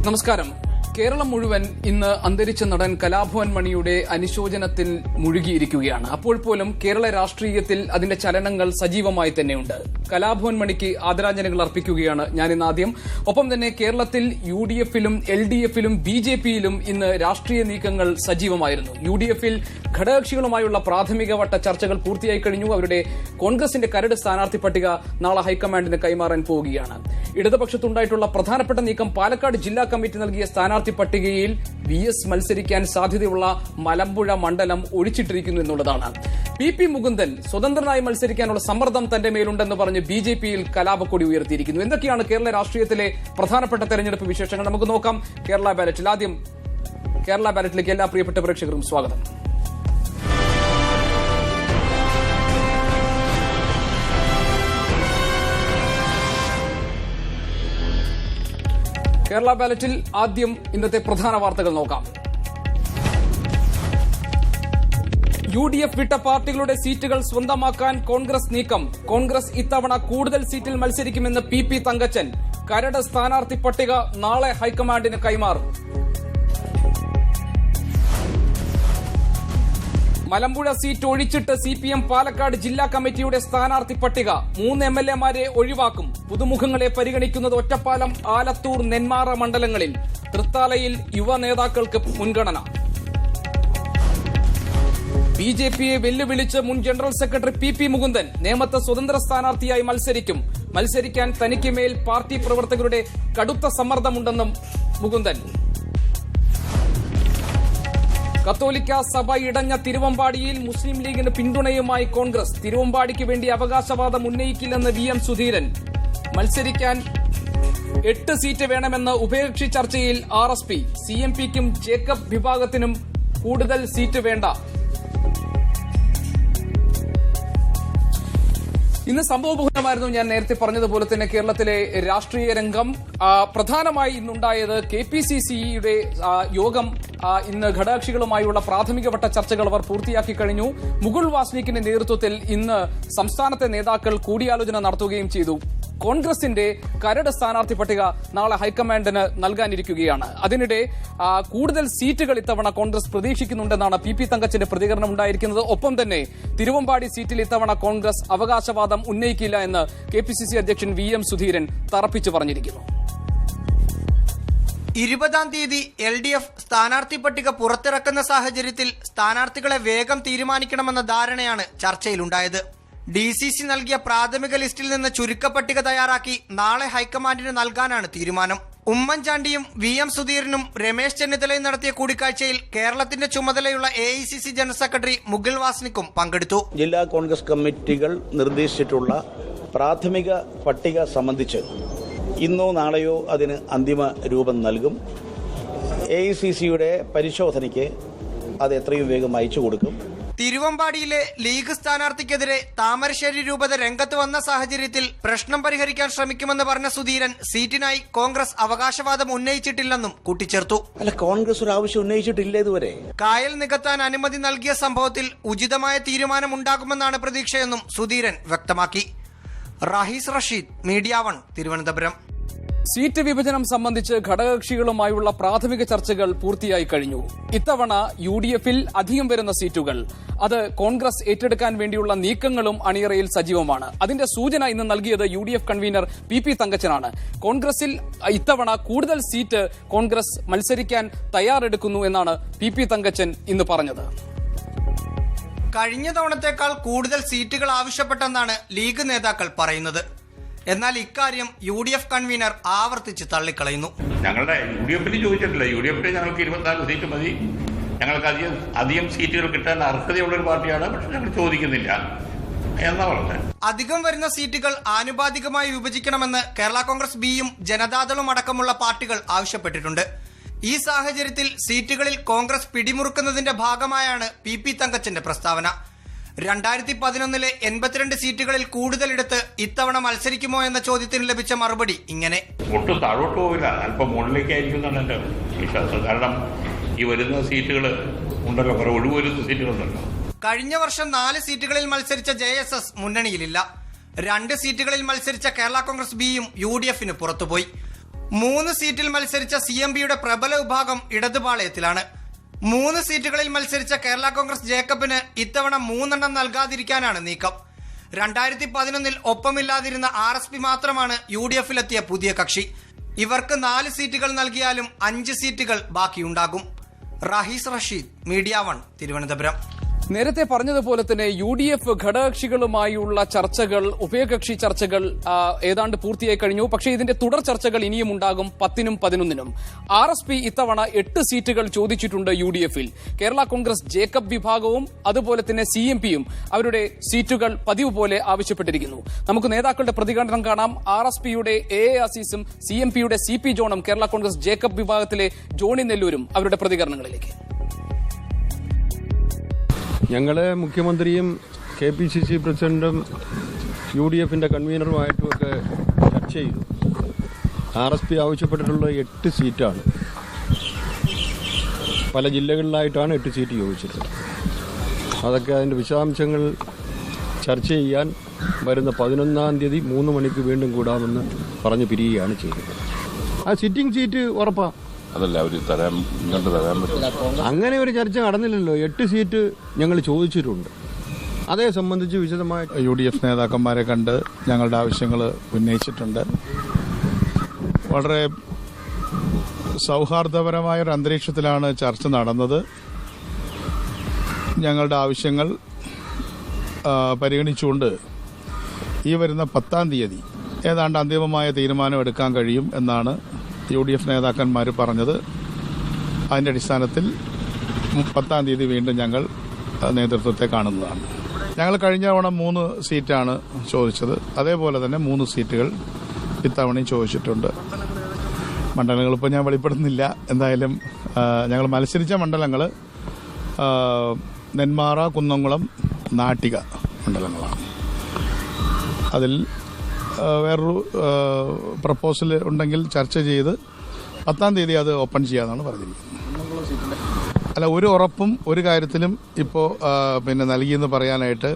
നമസ്കാരം. കേരളം മുഴുവൻ ഇന്ന് അന്തരിച്ച നടൻ കലാഭവൻ മണിയുടെ അനുശോചനത്തിൽ മുഴുകിയിരിക്കുകയാണ്. അപ്പോൾ പോലും കേരള രാഷ്ട്രീയത്തിൽ അതിന്റെ ചലനങ്ങൾ സജീവമായി തന്നെയുണ്ട്. കലാഭവൻ മണിക്ക് ആദരാഞ്ജലികൾ അർപ്പിക്കുകയാണ് ഞാൻ ഇന്ന് ആദ്യം. ഒപ്പം തന്നെ കേരളത്തിൽ UDF-ലും LDF-ലും BJP-യിലും ഇന്ന് രാഷ്ട്രീയ നീക്കങ്ങൾ സജീവമായിരുന്നു. UDF-ൽ ഘടകകക്ഷികളുമായുള്ള പ്രാഥമികവട്ട ചർച്ചകൾ പൂർത്തിയായി കഴിഞ്ഞു. അവരുടെ കോൺഗ്രസിന്റെ കരട് സ്ഥാനാർത്ഥി പട്ടിക നാളെ ഹൈക്കമാൻഡിന് കൈമാറാൻ പോവുകയാണ്. ഇടതുപക്ഷത്തുണ്ടായിട്ടുള്ള പ്രധാനപ്പെട്ട നീക്കം പാലക്കാട് ജില്ലാ കമ്മിറ്റി നൽകിയ സ്ഥാനാർത്ഥി പട്ടികയിൽ VS മത്സരിക്കാൻ സാധ്യതയുള്ള മലമ്പുഴ മണ്ഡലം ഒഴിച്ചിട്ടിരിക്കുന്നു എന്നുള്ളതാണ്. PP മുകുന്ദൻ സ്വതന്ത്രനായി മത്സരിക്കാനുള്ള സമ്മർദ്ദം തന്റെ മേലുണ്ടെന്ന് പറഞ്ഞ് BJP-യിൽ കലാപക്കൊടി ഉയർത്തിയിരിക്കുന്നു. എന്തൊക്കെയാണ് കേരള രാഷ്ട്രീയത്തിലെ പ്രധാനപ്പെട്ട തെരഞ്ഞെടുപ്പ് വിശേഷങ്ങൾ? നമുക്ക് നോക്കാം. കേരള ബാലറ്റിൽ ആദ്യം കേരള ബാലറ്റിലേക്ക് എല്ലാ പ്രിയപ്പെട്ട പ്രേക്ഷകരും സ്വാഗതം. കേരള ബാലറ്റിൽ ആദ്യം ഇന്നത്തെ പ്രധാന വാർത്തകൾ നോക്കാം. UDF വിട്ട പാർട്ടികളുടെ സീറ്റുകൾ സ്വന്തമാക്കാൻ കോൺഗ്രസ് നീക്കം. കോൺഗ്രസ് ഇത്തവണ കൂടുതൽ സീറ്റിൽ മത്സരിക്കുമെന്ന് PP തങ്കച്ചൻ. കരട് സ്ഥാനാർത്ഥി പട്ടിക നാളെ ഹൈക്കമാൻഡിന് കൈമാറും. മലമ്പുഴ സീറ്റ് ഒഴിച്ചിട്ട് CPM പാലക്കാട് ജില്ലാ കമ്മിറ്റിയുടെ സ്ഥാനാർത്ഥി പട്ടിക. 3 MLA-മാരെ ഒഴിവാക്കും. പുതുമുഖങ്ങളെ പരിഗണിക്കുന്നത് ഒറ്റപ്പാലം, ആലത്തൂർ, നെന്മാറ മണ്ഡലങ്ങളിൽ. തൃത്താലയിൽ യുവ നേതാക്കൾക്ക് മുൻഗണന. BJP-യെ വെല്ലുവിളിച്ച് മുൻ ജനറൽ സെക്രട്ടറി PP മുകുന്ദൻ. നേമത്ത് സ്വതന്ത്ര സ്ഥാനാർത്ഥിയായി മത്സരിക്കാൻ തനിക്ക് മേൽ പാർട്ടി പ്രവർത്തകരുടെ കടുത്ത സമ്മർദ്ദമുണ്ടെന്നും മുകുന്ദൻ. കത്തോലിക്ക സഭ ഇടഞ്ഞ തിരുവമ്പാടിയിൽ മുസ്ലിം ലീഗിന് പിന്തുണയുമായി കോൺഗ്രസ്. തിരുവമ്പാടിക്ക് വേണ്ടി അവകാശവാദം ഉന്നയിക്കില്ലെന്ന് VM സുധീരൻ. മത്സരിക്കാൻ 8 സീറ്റ് വേണമെന്ന് ഉഭയകക്ഷി ചർച്ചയിൽ RSP. CMP-ക്കും ജേക്കബ് വിഭാഗത്തിനും കൂടുതൽ സീറ്റ് വേണ്ട. ഇന്ന് സംഭവബഹുലമായിരുന്നു. ഞാൻ നേരത്തെ പറഞ്ഞതുപോലെ തന്നെ കേരളത്തിലെ രാഷ്ട്രീയ രംഗം. പ്രധാനമായി ഇന്നുണ്ടായത് KPCC-യുടെ യോഗം. ഇന്ന് ഘടകകക്ഷികളുമായുള്ള പ്രാഥമികവട്ട ചർച്ചകൾ അവർ പൂർത്തിയാക്കി കഴിഞ്ഞു. മുകുൾ വാസ്നിക്കിന്റെ നേതൃത്വത്തിൽ ഇന്ന് സംസ്ഥാനത്തെ നേതാക്കൾ കൂടിയാലോചന നടത്തുകയും ചെയ്തു. കോൺഗ്രസിന്റെ കരട് സ്ഥാനാർത്ഥി പട്ടിക നാളെ ഹൈക്കമാൻഡിന് നൽകാനിരിക്കുകയാണ്. അതിനിടെ കൂടുതൽ സീറ്റുകൾ ഇത്തവണ കോൺഗ്രസ് പ്രതീക്ഷിക്കുന്നുണ്ടെന്നാണ് PP തങ്കച്ചന്റെ പ്രതികരണം ഉണ്ടായിരിക്കുന്നത്. ഒപ്പം തന്നെ തിരുവമ്പാടി സീറ്റിൽ ഇത്തവണ കോൺഗ്രസ് അവകാശവാദം ഉന്നയിക്കില്ല എന്ന് KPCC അധ്യക്ഷൻ VM സുധീരൻ തറപ്പിച്ചു പറഞ്ഞിരിക്കുന്നു. 20-ാം തീയതി LDF സ്ഥാനാർത്ഥി പട്ടിക പുറത്തിറക്കുന്ന സാഹചര്യത്തിൽ സ്ഥാനാർത്ഥികളെ വേഗം തീരുമാനിക്കണമെന്ന ധാരണയാണ് ചർച്ചയിലുണ്ടായത്. DCC നൽകിയ പ്രാഥമിക ലിസ്റ്റിൽ നിന്ന് ചുരുക്കപ്പട്ടിക തയ്യാറാക്കി നാളെ ഹൈക്കമാൻഡിന് നൽകാനാണ് തീരുമാനം. ഉമ്മൻചാണ്ടിയും VM സുധീരനും രമേശ് ചെന്നിത്തലയും നടത്തിയ കൂടിക്കാഴ്ചയിൽ കേരളത്തിന്റെ ചുമതലയുള്ള AICC ജനറൽ സെക്രട്ടറി മുകുൾ വാസ്നിക്കും പങ്കെടുത്തു. ജില്ലാ കോൺഗ്രസ് കമ്മിറ്റികൾ നിർദ്ദേശിച്ചിട്ടുള്ള പ്രാഥമിക പട്ടിക സംബന്ധിച്ച് ഇന്നോ നാളെയോ അതിന് അന്തിമ രൂപം നൽകും. AICC-യുടെ പരിശോധനയ്ക്ക് അത് എത്രയും വേഗം അയച്ചു കൊടുക്കും. തിരുവമ്പാടിയിലെ ലീഗ് സ്ഥാനാർത്ഥിക്കെതിരെ താമരശ്ശേരി രൂപത രംഗത്ത് വന്ന സാഹചര്യത്തിൽ പ്രശ്നം പരിഹരിക്കാൻ ശ്രമിക്കുമെന്ന് പറഞ്ഞ സുധീരൻ സീറ്റിനായി കോൺഗ്രസ് അവകാശവാദം ഉന്നയിച്ചിട്ടില്ലെന്നും കൂട്ടിച്ചേർത്തു. കോൺഗ്രസ് ഒരു ആവശ്യം ഉന്നയിച്ചിട്ടില്ല ഇതുവരെ. കായൽ നികത്താൻ അനുമതി നൽകിയ സംഭവത്തിൽ ഉചിതമായ തീരുമാനമുണ്ടാകുമെന്നാണ് പ്രതീക്ഷയെന്നും സുധീരൻ വ്യക്തമാക്കി. റാഹിസ് റഷീദ്, മീഡിയ 1, തിരുവനന്തപുരം. സീറ്റ് വിഭജനം സംബന്ധിച്ച് ഘടകകക്ഷികളുമായുള്ള പ്രാഥമിക ചർച്ചകൾ പൂർത്തിയായി കഴിഞ്ഞു. ഇത്തവണ UDF-ൽ അധികം വരുന്ന സീറ്റുകൾ അത് കോൺഗ്രസ് ഏറ്റെടുക്കാൻ വേണ്ടിയുള്ള നീക്കങ്ങളും അണിയറയിൽ സജീവമാണ്. അതിന്റെ സൂചന ഇന്ന് നൽകിയത് UDF കൺവീനർ PP തങ്കച്ചനാണ്. കോൺഗ്രസിൽ ഇത്തവണ കൂടുതൽ സീറ്റ് കോൺഗ്രസ് മത്സരിക്കാൻ തയ്യാറെടുക്കുന്നു എന്നാണ് PP തങ്കച്ചൻ ഇന്ന് പറഞ്ഞത്. കഴിഞ്ഞ തവണത്തേക്കാൾ കൂടുതൽ സീറ്റുകൾ ആവശ്യപ്പെട്ടെന്നാണ് ലീഗ് നേതാക്കൾ പറയുന്നത്. എന്നാൽ ഇക്കാര്യം UDF കൺവീനർ ആവർത്തിച്ച് തള്ളിക്കളയുന്നു. ഞങ്ങളുടെ UDF-ൽ ചോദിച്ചിട്ടില്ല. UDF-ൽ ഞങ്ങൾക്ക് 24 സീറ്റ് മതി. ഞങ്ങൾക്ക് അധികം സീറ്റുകൾ കിട്ടാൻ അർഹതയുള്ള ഒരു പാർട്ടിയാണ്. പക്ഷെ ഞങ്ങൾ ചോദിക്കുന്നില്ല എന്നാ പറഞ്ഞത്. അധികം വരുന്ന സീറ്റുകൾ ആനുപാതികമായി വിഭജിക്കണമെന്ന് കേരള കോൺഗ്രസ് B-യും ജനതാദളും അടക്കമുള്ള പാർട്ടികൾ ആവശ്യപ്പെട്ടിട്ടുണ്ട്. ഈ സാഹചര്യത്തിൽ സീറ്റുകളിൽ കോൺഗ്രസ് പിടിമുറുക്കുന്നതിന്റെ ഭാഗമായാണ് PP തങ്കച്ചന്റെ പ്രസ്താവന. 2011-ലെ 82 സീറ്റുകളിൽ കൂടുതലെടുത്ത് ഇത്തവണ മത്സരിക്കുമോ എന്ന ചോദ്യത്തിന് ലഭിച്ച മറുപടി ഇങ്ങനെ: ഒട്ടും താഴോട്ട് പോവില്ല, അല്പം മുകളിലേക്കായിരിക്കും എന്നാണ് എന്റെ വിശ്വാസം. കാരണം ഈ വരുന്ന സീറ്റുകൾ ഉണ്ടല്ലോ, കുറെ ഒഴിവരുന്ന സീറ്റുകളുണ്ടല്ലോ. കഴിഞ്ഞ വർഷം 4 സീറ്റുകളിൽ മത്സരിച്ച JSS മുന്നണിയിലില്ല. 2 സീറ്റുകളിൽ മത്സരിച്ച കേരള കോൺഗ്രസ് B-യും UDF-ന് പുറത്തുപോയി. 3 സീറ്റിൽ മത്സരിച്ച CMPയുടെ പ്രബല വിഭാഗം ഇടതുപാളയത്തിലാണ്. 3 സീറ്റുകളിൽ മത്സരിച്ച കേരള കോൺഗ്രസ് ജേക്കബിന് ഇത്തവണ 3 എണ്ണം നൽകാതിരിക്കാനാണ് നീക്കം. 2011 ഒപ്പമില്ലാതിരുന്ന RSP മാത്രമാണ് UDFിലെത്തിയ പുതിയ കക്ഷി. ഇവർക്ക് 4 സീറ്റുകൾ നൽകിയാലും 5 സീറ്റുകൾ ബാക്കിയുണ്ടാകും. റഹീസ് റഷീദ്, മീഡിയ 1, തിരുവനന്തപുരം. നേരത്തെ പറഞ്ഞതുപോലെ തന്നെ UDF ഘടകകക്ഷികളുമായുള്ള ചർച്ചകൾ, ഉഭയകക്ഷി ചർച്ചകൾ ഏതാണ്ട് പൂർത്തിയായി കഴിഞ്ഞു. പക്ഷേ ഇതിന്റെ തുടർ ചർച്ചകൾ ഇനിയും ഉണ്ടാകും 10നും 11നും. RSP ഇത്തവണ 8 സീറ്റുകൾ ചോദിച്ചിട്ടുണ്ട് UDFിൽ. കേരള കോൺഗ്രസ് ജേക്കബ് വിഭാഗവും അതുപോലെ തന്നെ CMPയും അവരുടെ സീറ്റുകൾ പതിവ് പോലെ ആവശ്യപ്പെട്ടിരിക്കുന്നു. നമുക്ക് നേതാക്കളുടെ പ്രതികരണം കാണാം. RSPയുടെ AA അസീസും CMPയുടെ CP ജോണും കേരള കോൺഗ്രസ് ജേക്കബ് വിഭാഗത്തിലെ ജോണി നെല്ലൂരും അവരുടെ പ്രതികരണങ്ങളിലേക്ക്. ഞങ്ങൾ മുഖ്യമന്ത്രിയും KPCC പ്രസിഡന്റും UDFിന്റെ കൺവീനറുമായിട്ടുമൊക്കെ ചർച്ച ചെയ്തു. RSP ആവശ്യപ്പെട്ടിട്ടുള്ള 8 സീറ്റാണ്. പല ജില്ലകളിലായിട്ടാണ് 8 സീറ്റ് ചോദിച്ചിട്ടുള്ളത്. അതൊക്കെ അതിൻ്റെ വിശദാംശങ്ങൾ ചർച്ച ചെയ്യാൻ വരുന്ന 11-ാം തീയതി 3 മണിക്ക് വീണ്ടും കൂടാമെന്ന് പറഞ്ഞ് പിരിയുകയാണ് ചെയ്തത്. ആ സിറ്റിംഗ് സീറ്റ് ഉറപ്പാണ്. അതല്ല അവർ ഇങ്ങോട്ട് തരാൻ പറ്റും. അങ്ങനെ ഒരു ചർച്ച നടന്നില്ലല്ലോ. 8 സീറ്റ് ഞങ്ങൾ ചോദിച്ചിട്ടുണ്ട്. അതേ സംബന്ധിച്ച് വിശദമായി UDF നേതാക്കന്മാരെ കണ്ട് ഞങ്ങളുടെ ആവശ്യങ്ങൾ ഉന്നയിച്ചിട്ടുണ്ട്. വളരെ സൗഹാർദ്ദപരമായ ഒരു അന്തരീക്ഷത്തിലാണ് ചർച്ച നടന്നത്. ഞങ്ങളുടെ ആവശ്യങ്ങൾ പരിഗണിച്ചുകൊണ്ട് ഈ വരുന്ന 10-ാം തീയതി ഏതാണ്ട് അന്തിമമായ തീരുമാനം എടുക്കാൻ കഴിയും എന്നാണ് UDF നേതാക്കന്മാർ പറഞ്ഞത്. അതിൻ്റെ അടിസ്ഥാനത്തിൽ 10-ാം തീയതി വീണ്ടും ഞങ്ങൾ നേതൃത്വത്തെ കാണുന്നതാണ്. ഞങ്ങൾ കഴിഞ്ഞ തവണ 3 സീറ്റാണ് ചോദിച്ചത്. അതേപോലെ തന്നെ 3 സീറ്റുകൾ ഇത്തവണയും ചോദിച്ചിട്ടുണ്ട്. മണ്ഡലങ്ങൾ ഇപ്പോൾ ഞാൻ വെളിപ്പെടുന്നില്ല. എന്തായാലും ഞങ്ങൾ മത്സരിച്ച മണ്ഡലങ്ങൾ നെന്മാറ, കുന്നംകുളം, നാട്ടിക മണ്ഡലങ്ങളാണ്. അതിൽ വേറൊരു പ്രപ്പോസൽ ഉണ്ടെങ്കിൽ ചർച്ച ചെയ്ത് 10-ാം തീയതി അത് ഓപ്പൺ ചെയ്യാമെന്നാണ് പറഞ്ഞിരിക്കുന്നത്. അല്ല, ഒരു ഉറപ്പും ഒരു കാര്യത്തിലും ഇപ്പോൾ നൽകിയെന്ന് പറയാനായിട്ട്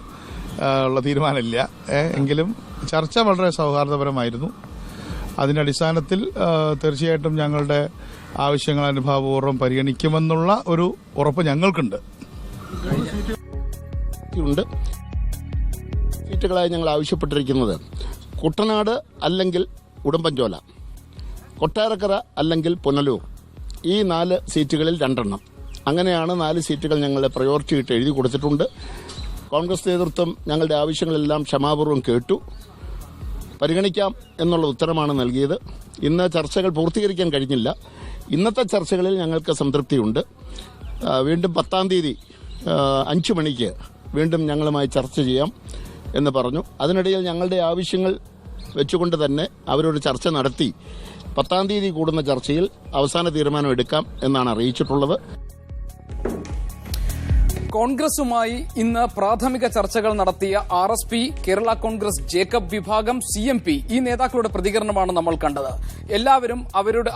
ഉള്ള തീരുമാനമില്ല. എങ്കിലും ചർച്ച വളരെ സൗഹാർദ്ദപരമായിരുന്നു. അതിൻ്റെ അടിസ്ഥാനത്തിൽ തീർച്ചയായിട്ടും ഞങ്ങളുടെ ആവശ്യങ്ങൾ അനുഭാവപൂർവ്വം പരിഗണിക്കുമെന്നുള്ള ഒരു ഉറപ്പ് ഞങ്ങൾക്കുണ്ട്. സീറ്റുകളായി ഞങ്ങൾ ആവശ്യപ്പെട്ടിരിക്കുന്നത് കുട്ടനാട് അല്ലെങ്കിൽ ഉടുമ്പൻചോല, കൊട്ടാരക്കര അല്ലെങ്കിൽ പുനലൂർ, ഈ 4 സീറ്റുകളിൽ 2 എണ്ണം. അങ്ങനെയാണ് 4 സീറ്റുകൾ ഞങ്ങളുടെ പ്രയോറിറ്റി ഇട്ട് എഴുതി കൊടുത്തിട്ടുണ്ട്. കോൺഗ്രസ് നേതൃത്വം ഞങ്ങളുടെ ആവശ്യങ്ങളെല്ലാം ക്ഷമാപൂർവ്വം കേട്ടു. പരിഗണിക്കാം എന്നുള്ള ഉത്തരമാണ് നൽകിയത്. ഇന്ന് ചർച്ചകൾ പൂർത്തീകരിക്കാൻ കഴിഞ്ഞില്ല. ഇന്നത്തെ ചർച്ചകളിൽ ഞങ്ങൾക്ക് സംതൃപ്തിയുണ്ട്. വീണ്ടും 10-ാം തീയതി 5 മണിക്ക് വീണ്ടും ഞങ്ങളുമായി ചർച്ച ചെയ്യാം എന്ന് പറഞ്ഞു. അതിനിടയിൽ ഞങ്ങളുടെ ആവശ്യങ്ങൾ വെച്ചുകൊണ്ട് തന്നെ അവരൊരു ചർച്ച നടത്തി 10-ാം തീയതി കൂടുന്ന ചർച്ചയിൽ അവസാന തീരുമാനം എടുക്കാം എന്നാണ് അറിയിച്ചിട്ടുള്ളത്. കോൺഗ്രസുമായി ഇന്ന് പ്രാഥമിക ചർച്ചകൾ നടത്തിയ RSP, കേരള കോൺഗ്രസ് ജേക്കബ് വിഭാഗം, CMP, ഈ നേതാക്കളുടെ പ്രതികരണമാണ് നമ്മൾ കണ്ടത്. എല്ലാവരും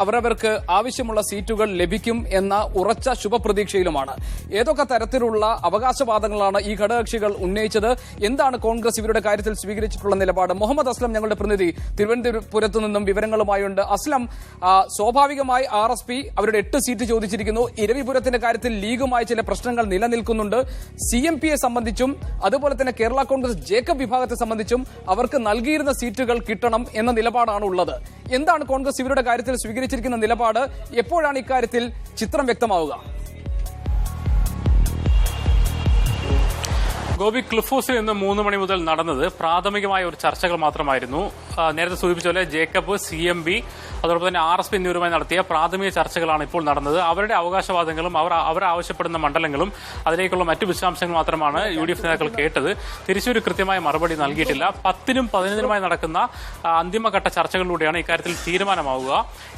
അവരവർക്ക് ആവശ്യമുള്ള സീറ്റുകൾ ലഭിക്കും എന്ന ഉറച്ച ശുഭപ്രതീക്ഷയിലുമാണ്. ഏതൊക്കെ തരത്തിലുള്ള അവകാശവാദങ്ങളാണ് ഈ ഘടകകക്ഷികൾ ഉന്നയിച്ചത്? എന്താണ് കോൺഗ്രസ് ഇവരുടെ കാര്യത്തിൽ സ്വീകരിച്ചിട്ടുള്ള നിലപാട്? മുഹമ്മദ് അസ്ലം, ഞങ്ങളുടെ പ്രതിനിധി, തിരുവനന്തപുരത്ത് നിന്നും വിവരങ്ങളുമായുണ്ട്. അസ്ലം, സ്വാഭാവികമായി RSP അവരുടെ 8 സീറ്റ് ചോദിച്ചിരിക്കുന്നു. ഇരവിപുരത്തിന്റെ കാര്യത്തിൽ ലീഗുമായി ചില പ്രശ്നങ്ങൾ നിലനിൽക്കുന്നു. CMPയെ സംബന്ധിച്ചും അതുപോലെ തന്നെ കേരള കോൺഗ്രസ് ജേക്കബ് വിഭാഗത്തെ സംബന്ധിച്ചും അവർക്ക് നൽകിയിരുന്ന സീറ്റുകൾ കിട്ടണം എന്ന നിലപാടാണ് ഉള്ളത്. എന്താണ് കോൺഗ്രസ് ഇവരുടെ കാര്യത്തിൽ സ്വീകരിച്ചിരിക്കുന്ന നിലപാട്? എപ്പോഴാണ് ഇക്കാര്യത്തിൽ ചിത്രം വ്യക്തമാവുക? ഗോപി, ക്ലിഫ് ഹൗസിൽ ഇന്ന് 3 മണി മുതൽ നടന്നത് പ്രാഥമികമായ ഒരു ചർച്ചകൾ മാത്രമായിരുന്നു. നേരത്തെ സൂചിപ്പിച്ച പോലെ ജേക്കബ്, CMP, അതോടൊപ്പം തന്നെ RSP എന്നിവരുമായി നടത്തിയ പ്രാഥമിക ചർച്ചകളാണ് ഇപ്പോൾ നടന്നത്. അവരുടെ അവകാശവാദങ്ങളും അവർ ആവശ്യപ്പെടുന്ന മണ്ഡലങ്ങളും അതിലേക്കുള്ള മറ്റു വിശദാംശങ്ങൾ മാത്രമാണ് UDF നേതാക്കൾ കേട്ടത്. തിരിച്ചൊരു കൃത്യമായ മറുപടി നൽകിയിട്ടില്ല. 10-നും 11-നുമായി നടക്കുന്ന അന്തിമഘട്ട ചർച്ചകളിലൂടെയാണ് ഇക്കാര്യത്തിൽ തീരുമാനമാവുക.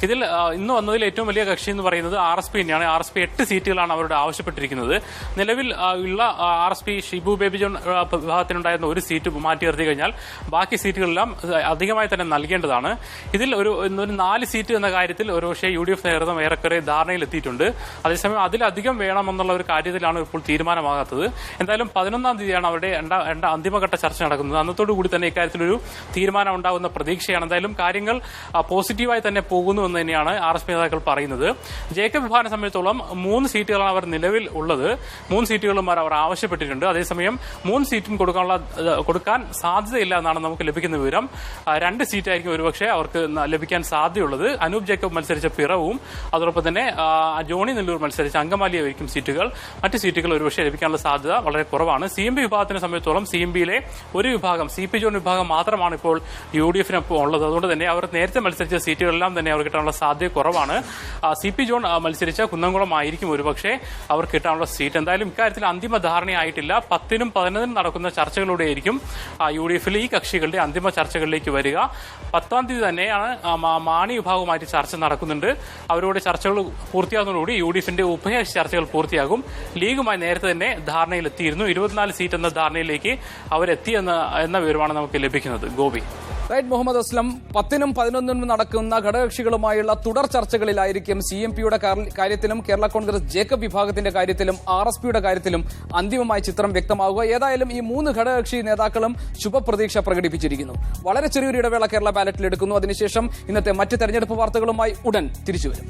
ഇതിൽ ഇന്ന് വന്നതിൽ ഏറ്റവും വലിയ കക്ഷി എന്ന് പറയുന്നത് RSP തന്നെയാണ്. RSP 8 സീറ്റുകളാണ് അവരുടെ ആവശ്യപ്പെട്ടിരിക്കുന്നത്. നിലവിൽ ഉള്ള RSP ഷിബു ബേബി ജോൺ വിഭാഗത്തിനുണ്ടായിരുന്ന ഒരു സീറ്റ് മാറ്റി നിർത്തി കഴിഞ്ഞാൽ ബാക്കി സീറ്റുകളെല്ലാം അധികമായി തന്നെ നൽകേണ്ടതാണ്. ഇതിൽ ഒരു 4 4 സീറ്റ് എന്ന കാര്യത്തിൽ ഒരുപക്ഷെ UDF നേതൃത്വം ഏറെക്കുറെ ധാരണയിലെത്തിയിട്ടുണ്ട്. അതേസമയം അതിലധികം വേണമെന്നുള്ള ഒരു കാര്യത്തിലാണ് ഇപ്പോൾ തീരുമാനമാകാത്തത്. എന്തായാലും 11-ാം തീയതിയാണ് അവരുടെ അന്തിമഘട്ട ചർച്ച നടക്കുന്നത്. അന്നത്തോടുകൂടി തന്നെ ഇക്കാര്യത്തിലൊരു തീരുമാനം ഉണ്ടാകുന്ന പ്രതീക്ഷയാണ്. എന്തായാലും കാര്യങ്ങൾ പോസിറ്റീവായി തന്നെ പോകുന്നു എന്ന് തന്നെയാണ് RSP നേതാക്കൾ പറയുന്നത്. ജേക്കബ് വിഭാഗത്തെ സംബന്ധിച്ചോളം 3 സീറ്റുകളാണ് അവർ നിലവിൽ ഉള്ളത്. 3 സീറ്റുകളും അവർ ആവശ്യപ്പെട്ടിട്ടുണ്ട്. അതേസമയം 3 സീറ്റും കൊടുക്കാൻ സാധ്യതയില്ല എന്നാണ് നമുക്ക് ലഭിക്കുന്ന വിവരം. 2 സീറ്റായിരിക്കും ഒരുപക്ഷെ അവർക്ക് ലഭിക്കാൻ സാധ്യതയുള്ളത്. അനൂപ് ജേക്കബ് മത്സരിച്ച പിറവും അതോടൊപ്പം തന്നെ ജോണി നെല്ലൂർ മത്സരിച്ച അങ്കമാലിയായിരിക്കും സീറ്റുകൾ. മറ്റ് സീറ്റുകൾ ഒരുപക്ഷെ ലഭിക്കാനുള്ള സാധ്യത വളരെ കുറവാണ്. CMB വിഭാഗത്തിനെ സംബന്ധിച്ചോളം CMBയിലെ ഒരു വിഭാഗം CP ജോൺ വിഭാഗം മാത്രമാണ് ഇപ്പോൾ UDFനൊപ്പം ഉള്ളത്. അതുകൊണ്ട് തന്നെ അവർ നേരത്തെ മത്സരിച്ച സീറ്റുകളെല്ലാം തന്നെ അവർ കിട്ടാനുള്ള സാധ്യത കുറവാണ്. CP ജോൺ മത്സരിച്ച കുന്നംകുളം ആയിരിക്കും ഒരുപക്ഷെ അവർ കിട്ടാനുള്ള സീറ്റ്. എന്തായാലും ഇക്കാര്യത്തിൽ അന്തിമ ധാരണയായിട്ടില്ല. 10-നും 11-നും നടക്കുന്ന ചർച്ചകളിലൂടെയായിരിക്കും UDFിലെ ഈ കക്ഷികളുടെ അന്തിമ ചർച്ചകളിലേക്ക് വരിക. 10-ാം തീയതി തന്നെയാണ് മാണി വിഭാഗവുമായിട്ട് ചർച്ച നടക്കുന്നുണ്ട്. അവരുടെ ചർച്ചകൾ പൂർത്തിയാകുന്നതോടുകൂടി UDFിന്റെ ഉഭയകക്ഷി ചർച്ചകൾ പൂർത്തിയാകും. ലീഗുമായി നേരത്തെ തന്നെ ധാരണയിലെത്തിയിരുന്നു. 24 സീറ്റ് എന്ന ധാരണയിലേക്ക് അവരെത്തി എന്ന വിവരമാണ് നമുക്ക് ലഭിക്കുന്നത്. ഗോപി. റൈറ്റ് മുഹമ്മദ് അസ്ലം, 10-നും 11-നും നടക്കുന്ന ഘടകകക്ഷികളുമായുള്ള തുടർ ചർച്ചകളിലായിരിക്കും CMPയുടെ കാര്യത്തിലും കേരള കോൺഗ്രസ് ജേക്കബ് വിഭാഗത്തിന്റെ കാര്യത്തിലും RSPയുടെ കാര്യത്തിലും അന്തിമമായ ചിത്രം വ്യക്തമാവുക. ഏതായാലും ഈ 3 ഘടകകക്ഷി നേതാക്കളും ശുഭപ്രതീക്ഷ പ്രകടിപ്പിച്ചിരിക്കുന്നു. വളരെ ചെറിയൊരു ഇടവേള കേരള ബാലറ്റിൽ എടുക്കുന്നു. അതിനുശേഷം ഇന്നത്തെ മറ്റ് തെരഞ്ഞെടുപ്പ് വാർത്തകളുമായി ഉടൻ തിരിച്ചുവരും.